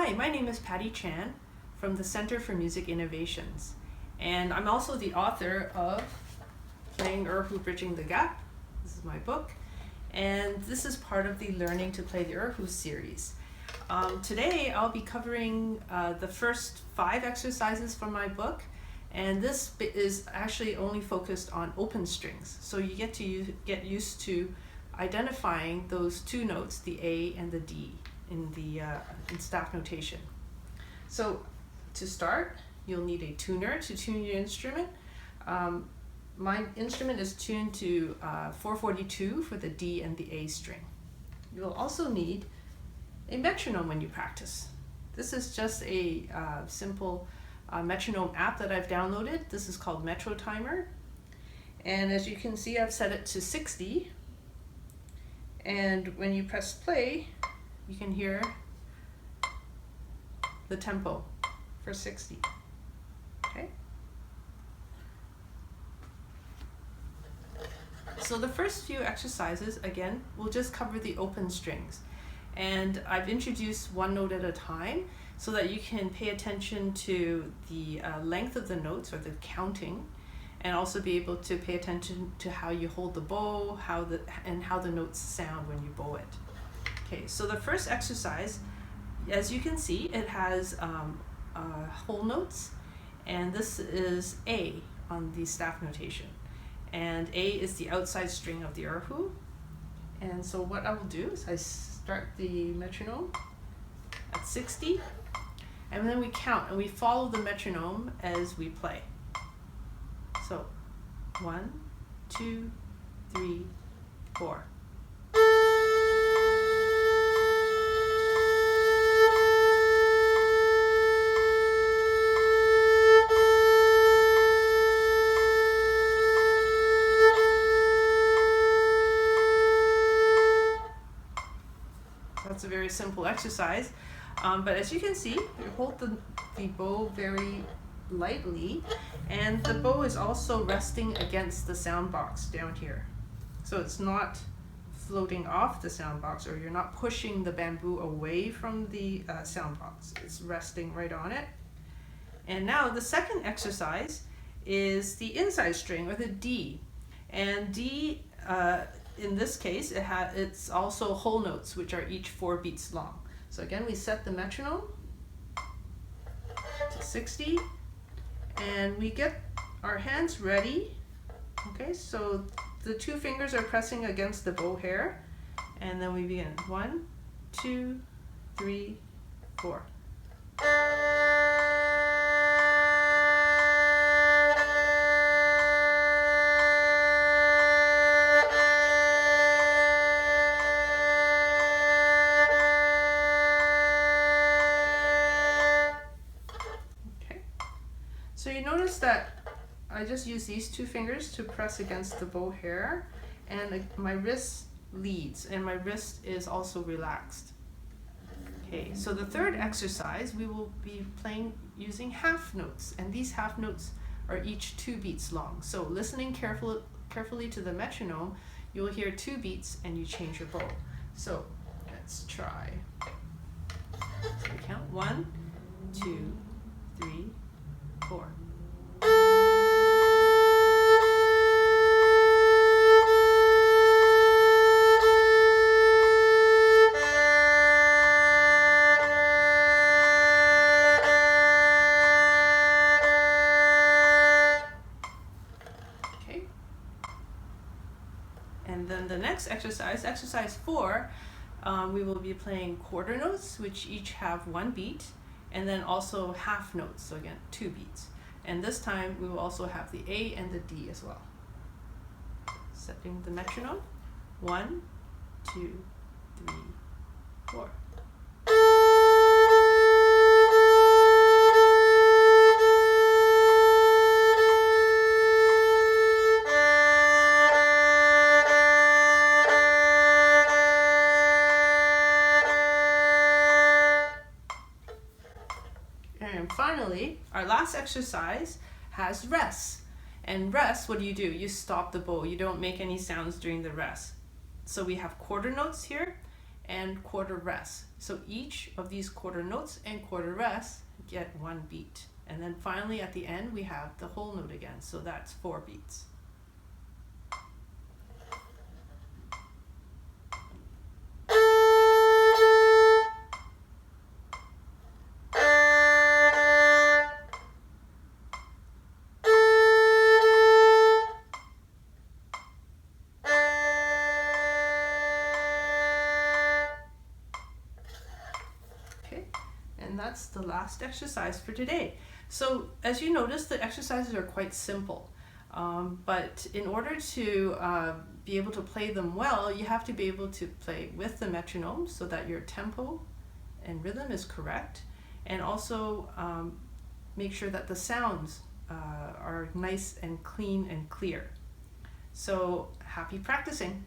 Hi, my name is Patty Chan from the Center for Music Innovations, and I'm also the author of Playing Erhu, Bridging the Gap. This is my book, and this is part of the Learning to Play the Erhus Series. Today I'll be covering the first 5 exercises from my book, and this is actually only focused on open strings, so you get to get used to identifying those 2 notes, the A and the D, in staff notation. So to start, you'll need a tuner to tune your instrument. My instrument is tuned to 442 for the D and the A string. You'll also need a metronome when you practice. This is just a simple metronome app that I've downloaded. This is called Metronome, and as you can see, I've set it to 60, and when you press play, you can hear the tempo for 60. Okay. So the first few exercises, again, we'll just cover the open strings. And I've introduced one note at a time so that you can pay attention to the length of the notes, or the counting, and also be able to pay attention to how you hold the bow, how the notes sound when you bow it. Okay, so the first exercise, as you can see, it has whole notes, and this is A on the staff notation. And A is the outside string of the erhu. And so what I will do is I start the metronome at 60, and then we count and we follow the metronome as we play. So 1, 2, 3, 4. That's a very simple exercise, but as you can see, you hold the bow very lightly, and the bow is also resting against the sound box down here. So it's not floating off the sound box, or you're not pushing the bamboo away from the sound box. It's resting right on it. And now the second exercise is the inside string, or the D. And D, in this case, it's also whole notes, which are each 4 beats long. So again, we set the metronome to 60, and we get our hands ready. Okay, so the 2 fingers are pressing against the bow hair, and then we begin. 1, 2, 3, 4. So you notice that I just use these 2 fingers to press against the bow hair, and my wrist leads, and my wrist is also relaxed. Okay, so the third exercise, we will be playing using half notes, and these half notes are each 2 beats long. So listening carefully to the metronome, you will hear 2 beats and you change your bow. So let's try. So we count 1, 2, 3, 4. Okay. And then the next exercise, exercise 4, we will be playing quarter notes, which each have 1 beat, and then also half notes, so again 2 beats. And this time we will also have the A and the D as well. Setting the metronome. 1, 2, 3, 4. And finally, our last exercise has rest. And rest, what do? You stop the bow. You don't make any sounds during the rest. So we have quarter notes here, and quarter rests. So each of these quarter notes and quarter rests get 1 beat. And then finally at the end we have the whole note again, so that's 4 beats. And that's the last exercise for today. So as you notice, the exercises are quite simple, but in order to be able to play them well, you have to be able to play with the metronome so that your tempo and rhythm is correct, and also make sure that the sounds are nice and clean and clear. So happy practicing!